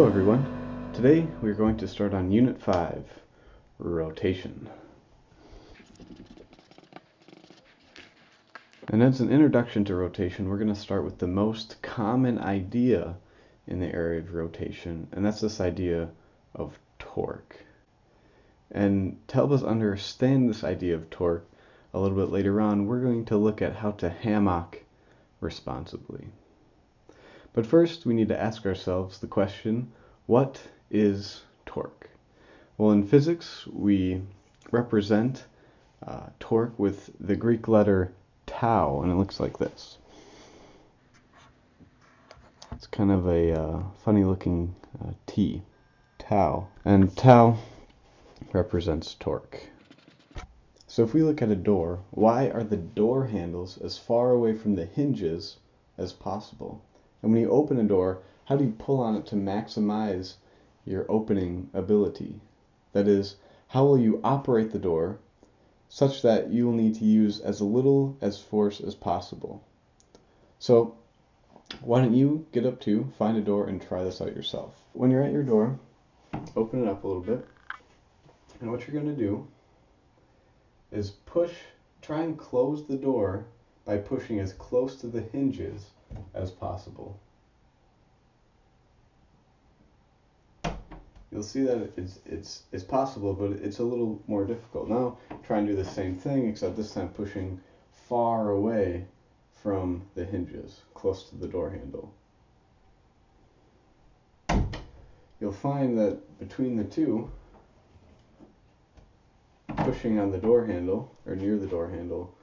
Hello everyone. Today we're going to start on Unit 5, Rotation. And as an introduction to rotation, we're going to start with the most common idea in the area of rotation, and that's this idea of torque. And to help us understand this idea of torque a little bit later on, we're going to look at how to hammock responsibly. But first, we need to ask ourselves the question, what is torque? Well, in physics, we represent torque with the Greek letter tau, and it looks like this. It's kind of a funny looking T, tau, and tau represents torque. So if we look at a door, why are the door handles as far away from the hinges as possible? And when you open a door, how do you pull on it to maximize your opening ability? That is, how will you operate the door such that you will need to use as little as force as possible? So why don't you get up to find a door and try this out yourself. When you're at your door, open it up a little bit, and what you're going to do is try and close the door by pushing as close to the hinges as possible. You'll see that it's possible, but it's a little more difficult. Now try and do the same thing, except this time pushing far away from the hinges, close to the door handle. You'll find that between the two, pushing on the door handle, or near the door handle,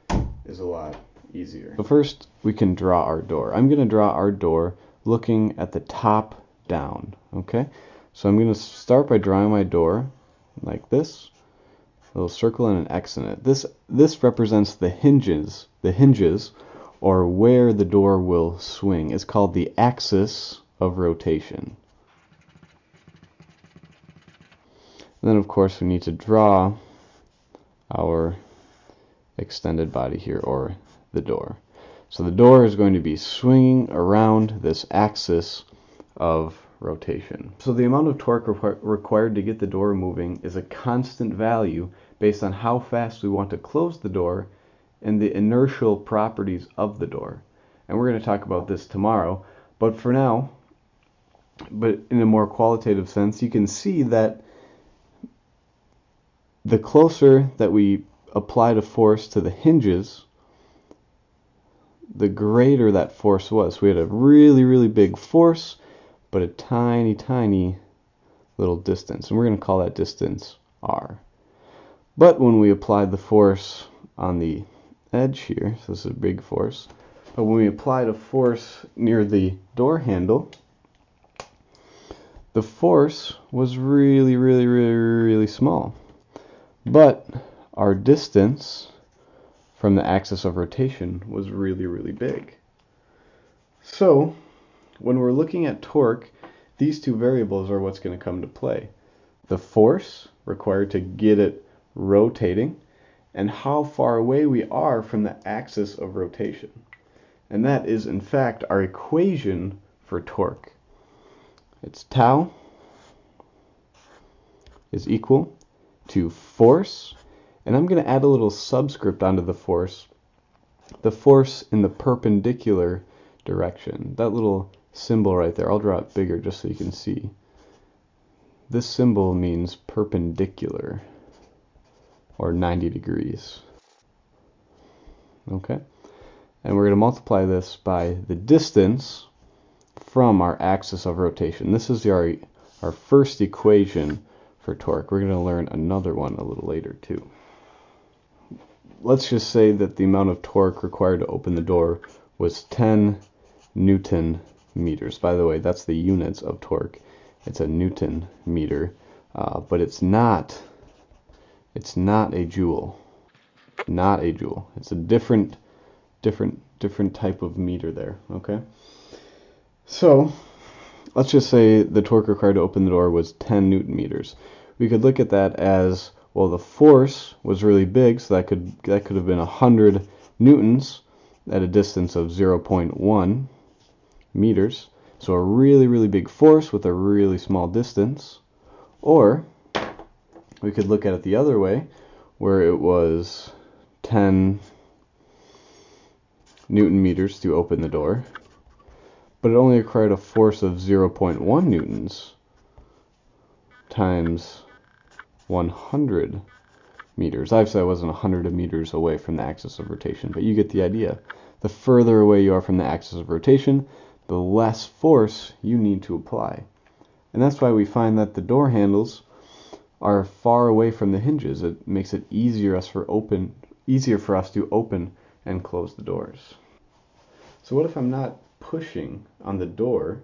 is a lot easier. So first, we can draw our door. I'm going to draw our door looking at the top down, okay? So I'm going to start by drawing my door like this, a little circle and an X in it. This represents the hinges, or where the door will swing. It's called the axis of rotation. And then of course we need to draw our extended body here, or the door. So the door is going to be swinging around this axis of rotation. So the amount of torque required to get the door moving is a constant value based on how fast we want to close the door and the inertial properties of the door. And we're going to talk about this tomorrow, but for now, but in a more qualitative sense, you can see that the closer that we applied a force to the hinges, the greater that force was. We had a really, really big force, but a tiny, tiny little distance. And we're going to call that distance R. But when we applied the force on the edge here, so this is a big force, but when we applied a force near the door handle, the force was really, really, really, really small. But our distance from the axis of rotation was really, really big. So when we're looking at torque, these two variables are what's going to come to play. The force required to get it rotating, and how far away we are from the axis of rotation. And that is, in fact, our equation for torque. It's tau is equal to force, and I'm going to add a little subscript onto the force in the perpendicular direction. That little symbol right there, I'll draw it bigger just so you can see. This symbol means perpendicular, or 90 degrees. Okay? And we're going to multiply this by the distance from our axis of rotation. This is our first equation for torque. We're going to learn another one a little later too. Let's just say that the amount of torque required to open the door was 10 Newton meters. By the way, that's the units of torque. It's a Newton meter, but it's not a joule. Not a joule. It's a different type of meter there. Okay. So let's just say the torque required to open the door was 10 Newton meters. We could look at that as, well, the force was really big, so that could have been 100 newtons at a distance of 0.1 meters. So a really, really big force with a really small distance. Or we could look at it the other way, where it was 10 Newton meters to open the door, but it only required a force of 0.1 newtons times 100 meters. Obviously, I wasn't 100 meters away from the axis of rotation, but you get the idea. The further away you are from the axis of rotation, the less force you need to apply. And that's why we find that the door handles are far away from the hinges. It makes it easier for us to open and close the doors. So what if I'm not pushing on the door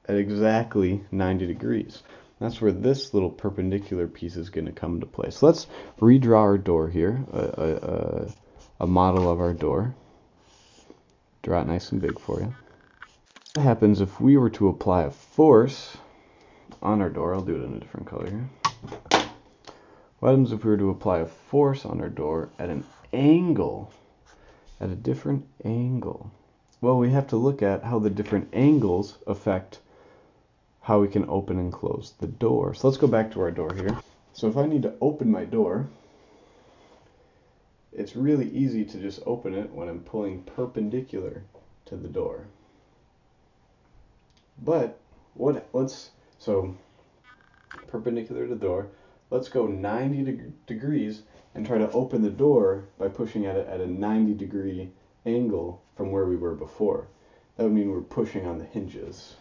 at exactly 90 degrees? That's where this little perpendicular piece is going to come into play. So let's redraw our door here, a model of our door. Draw it nice and big for you. What happens if we were to apply a force on our door? I'll do it in a different color here. What happens if we were to apply a force on our door at an angle, at a different angle? Well, we have to look at how the different angles affect how we can open and close the door. So let's go back to our door here. So if I need to open my door, it's really easy to just open it when I'm pulling perpendicular to the door. But so perpendicular to the door, let's go 90 degrees and try to open the door by pushing at it at a 90-degree angle from where we were before. That would mean we're pushing on the hinges.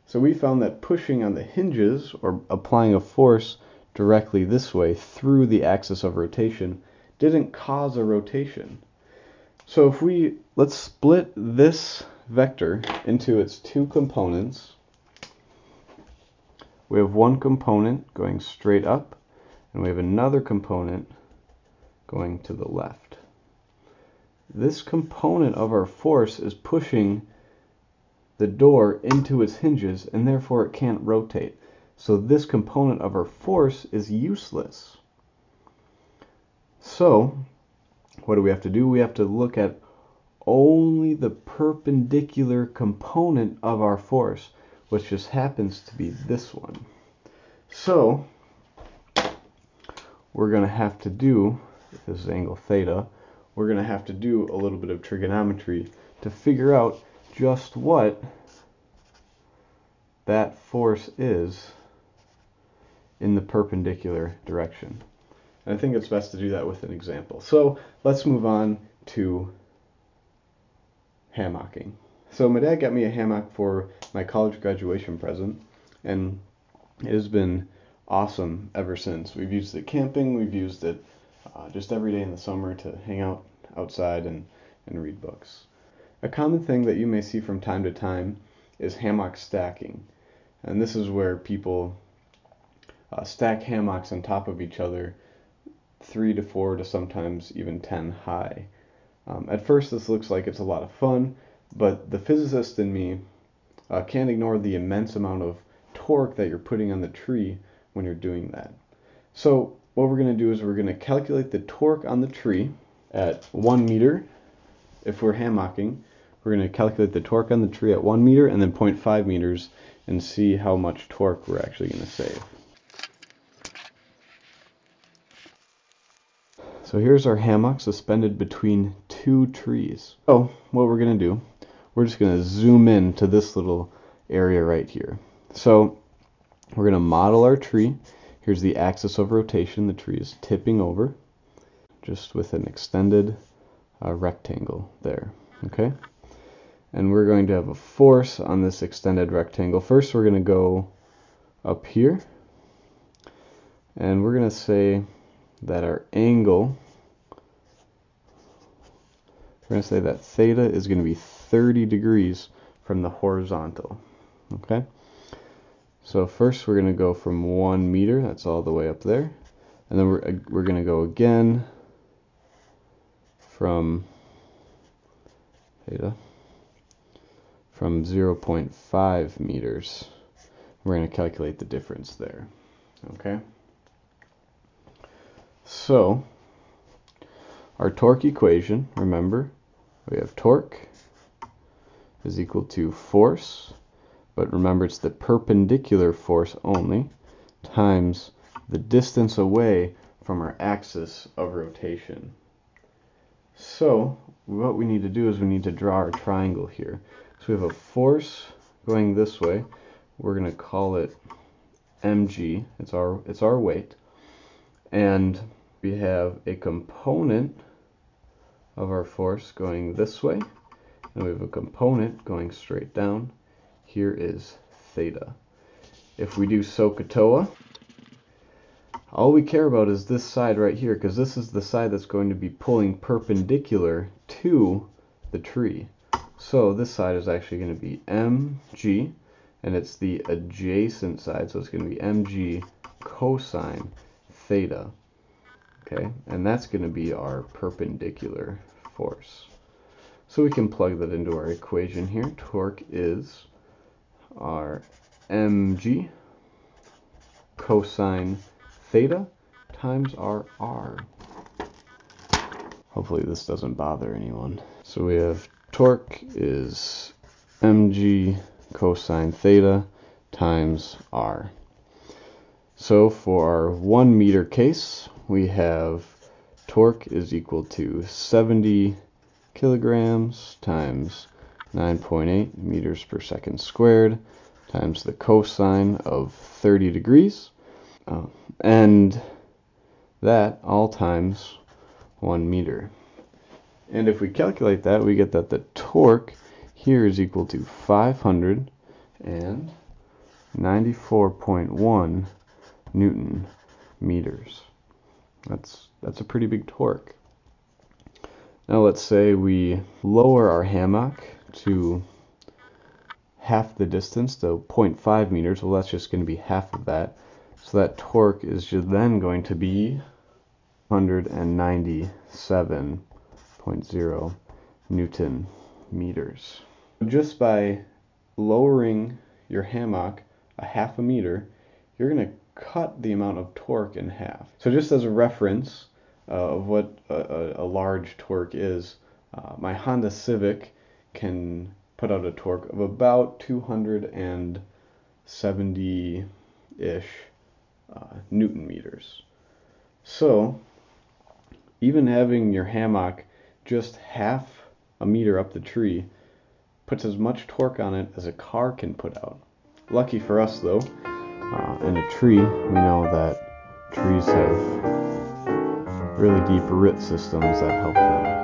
So we found that pushing on the hinges, or applying a force directly this way through the axis of rotation, didn't cause a rotation. So if let's split this vector into its two components. We have one component going straight up, and we have another component going to the left. This component of our force is pushing the door into its hinges, and therefore it can't rotate. So this component of our force is useless. So what do we have to do? We have to look at only the perpendicular component of our force, which just happens to be this one. So we're going to have to do, if this is angle theta, we're going to have to do a little bit of trigonometry to figure out just what that force is in the perpendicular direction. And I think it's best to do that with an example. So let's move on to hammocking. So my dad got me a hammock for my college graduation present, and it has been awesome ever since. We've used it camping, we've used it just every day in the summer to hang out outside and read books. A common thing that you may see from time to time is hammock stacking. And this is where people stack hammocks on top of each other 3 to 4 to sometimes even 10 high. At first this looks like it's a lot of fun, but the physicist in me can't ignore the immense amount of torque that you're putting on the tree when you're doing that. So what we're going to do is we're going to calculate the torque on the tree at 1 meter. If we're hammocking, we're going to calculate the torque on the tree at 1 meter and then 0.5 meters and see how much torque we're actually going to save. So here's our hammock suspended between two trees. So what we're going to do, we're just going to zoom in to this little area right here. So we're going to model our tree. Here's the axis of rotation. The tree is tipping over just with an extended rectangle there. Okay? And we're going to have a force on this extended rectangle. First we're going to go up here, and we're going to say that our angle, we're going to say that theta is going to be 30 degrees from the horizontal. Okay? So first we're going to go from 1 meter, that's all the way up there, and then we're going to go again from theta, from 0.5 meters. We're going to calculate the difference there. Okay? So our torque equation, remember, we have torque is equal to force, but remember it's the perpendicular force only, times the distance away from our axis of rotation. So what we need to do is we need to draw our triangle here. So we have a force going this way. We're going to call it mg. It's our weight. And we have a component of our force going this way, and we have a component going straight down. Here is theta. If we do SOHCAHTOA, all we care about is this side right here, because this is the side that's going to be pulling perpendicular to the tree. So this side is actually going to be mg, and it's the adjacent side, so it's going to be mg cosine theta. Okay, and that's going to be our perpendicular force. So we can plug that into our equation here. Torque is our mg cosine theta times our r. Hopefully this doesn't bother anyone. So we have torque is mg cosine theta times r. So for our 1 meter case, we have torque is equal to 70 kilograms times 9.8 meters per second squared times the cosine of 30 degrees. And that all times 1 meter. And if we calculate that, we get that the torque here is equal to 594.1 Newton meters. That's a pretty big torque. Now let's say we lower our hammock to half the distance, to 0.5 meters. Well, that's just going to be half of that. So that torque is just then going to be 197.0 Newton meters. Just by lowering your hammock a half a meter, you're going to cut the amount of torque in half. So just as a reference of what a large torque is, my Honda Civic can put out a torque of about 270-ish Newton meters. So even having your hammock just half a meter up the tree puts as much torque on it as a car can put out. Lucky for us though, in a tree, we know that trees have really deep root systems that help them